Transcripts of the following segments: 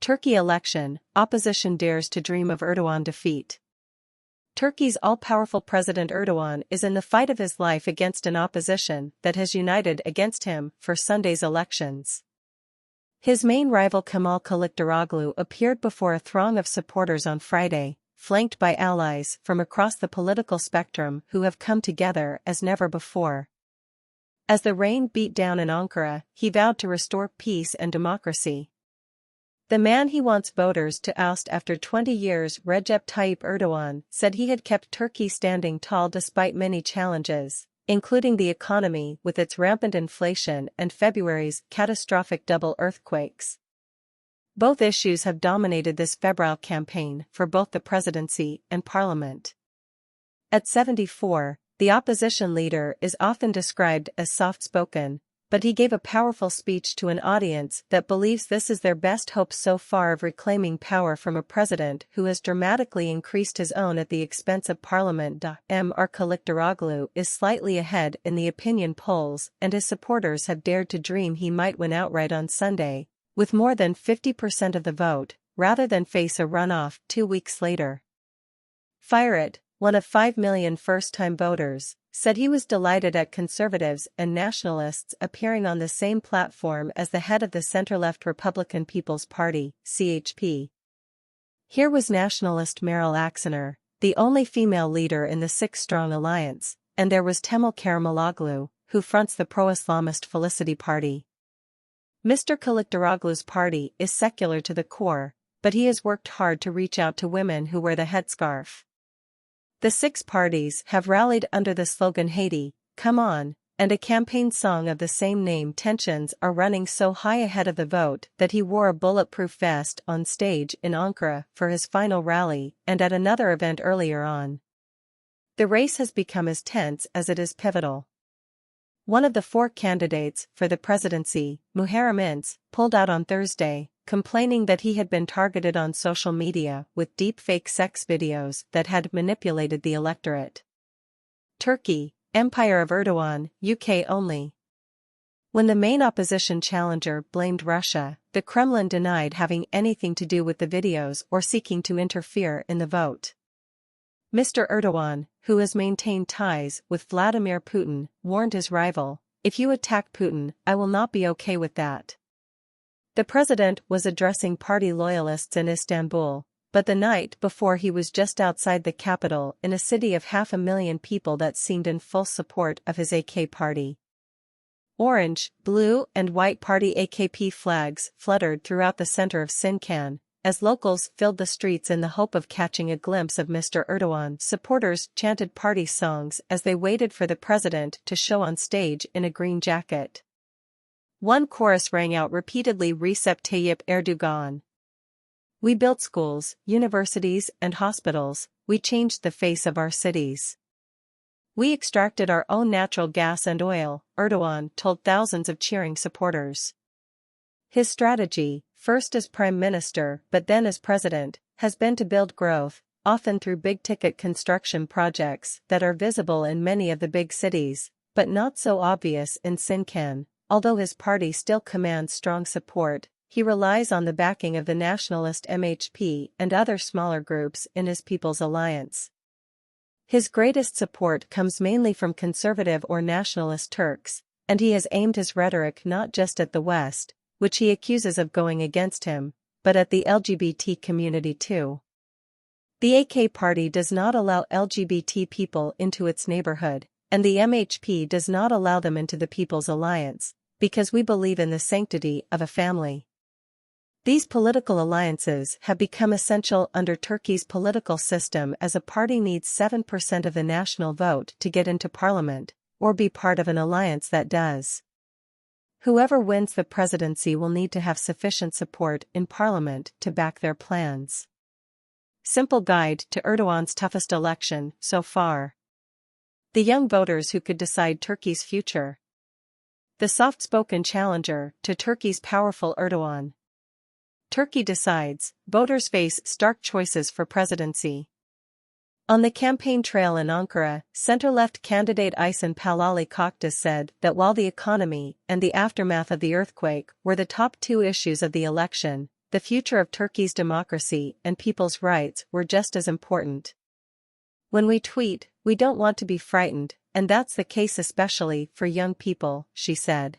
Turkey election, opposition dares to dream of Erdogan defeat. Turkey's all-powerful President Erdogan is in the fight of his life against an opposition that has united against him for Sunday's elections. His main rival Kemal Kılıçdaroğlu appeared before a throng of supporters on Friday, flanked by allies from across the political spectrum who have come together as never before. As the rain beat down in Ankara, he vowed to restore peace and democracy. The man he wants voters to oust after 20 years, Recep Tayyip Erdogan, said he had kept Turkey standing tall despite many challenges, including the economy with its rampant inflation and February's catastrophic double earthquakes. Both issues have dominated this febrile campaign for both the presidency and parliament. At 74, the opposition leader is often described as soft-spoken, but he gave a powerful speech to an audience that believes this is their best hope so far of reclaiming power from a president who has dramatically increased his own at the expense of parliament. Mr. Kılıçdaroğlu is slightly ahead in the opinion polls, and his supporters have dared to dream he might win outright on Sunday, with more than 50% of the vote, rather than face a runoff 2 weeks later. Fire It, one of 5 million first-time voters, said he was delighted at conservatives and nationalists appearing on the same platform as the head of the center-left Republican People's Party, CHP. Here was nationalist Meral Akşener, the only female leader in the six-strong alliance, and there was Temel Karamoğlu, who fronts the pro-Islamist Felicity Party. Mr. Kılıçdaroğlu's party is secular to the core, but he has worked hard to reach out to women who wear the headscarf. The six parties have rallied under the slogan Haiti, Come On, and a campaign song of the same name. Tensions are running so high ahead of the vote that he wore a bulletproof vest on stage in Ankara for his final rally and at another event earlier on. The race has become as tense as it is pivotal. One of the four candidates for the presidency, Muharrem İnce, pulled out on Thursday, complaining that he had been targeted on social media with deep-fake sex videos that had manipulated the electorate. Turkey, Empire of Erdogan, UK only. When the main opposition challenger blamed Russia, the Kremlin denied having anything to do with the videos or seeking to interfere in the vote. Mr. Erdogan, who has maintained ties with Vladimir Putin, warned his rival, "If you attack Putin, I will not be okay with that." The president was addressing party loyalists in Istanbul, but the night before he was just outside the capital in a city of 500,000 people that seemed in full support of his AK party. Orange, blue and white party AKP flags fluttered throughout the center of Sincan, as locals filled the streets in the hope of catching a glimpse of Mr. Erdogan. Supporters chanted party songs as they waited for the president to show on stage in a green jacket. One chorus rang out repeatedly, Recep Tayyip Erdogan. We built schools, universities and hospitals, we changed the face of our cities. We extracted our own natural gas and oil, Erdogan told thousands of cheering supporters. His strategy, first as prime minister but then as president, has been to build growth, often through big-ticket construction projects that are visible in many of the big cities, but not so obvious in Sincan. Although his party still commands strong support, he relies on the backing of the nationalist MHP and other smaller groups in his People's Alliance. His greatest support comes mainly from conservative or nationalist Turks, and he has aimed his rhetoric not just at the West, which he accuses of going against him, but at the LGBT community too. The AK party does not allow LGBT people into its neighborhood, and the MHP does not allow them into the People's Alliance, because we believe in the sanctity of a family. These political alliances have become essential under Turkey's political system, as a party needs 7% of the national vote to get into parliament, or be part of an alliance that does. Whoever wins the presidency will need to have sufficient support in parliament to back their plans. Simple guide to Erdogan's toughest election so far. The young voters who could decide Turkey's future. The soft-spoken challenger to Turkey's powerful Erdogan. Turkey decides, voters face stark choices for presidency. On the campaign trail in Ankara, center-left candidate Aysin Palali Koktas said that while the economy and the aftermath of the earthquake were the top two issues of the election, the future of Turkey's democracy and people's rights were just as important. When we tweet, we don't want to be frightened, and that's the case especially for young people, she said.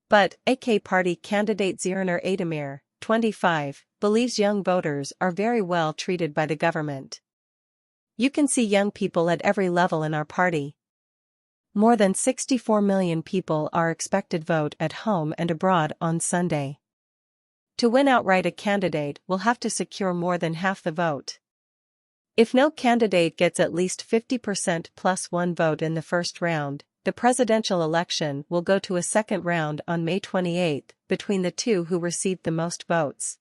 But, AK Party candidate Ziraner Aydemir, 25, believes young voters are very well treated by the government. You can see young people at every level in our party. More than 64 million people are expected vote at home and abroad on Sunday. To win outright, a candidate will have to secure more than half the vote. If no candidate gets at least 50% plus one vote in the first round, the presidential election will go to a second round on May 28 between the two who received the most votes.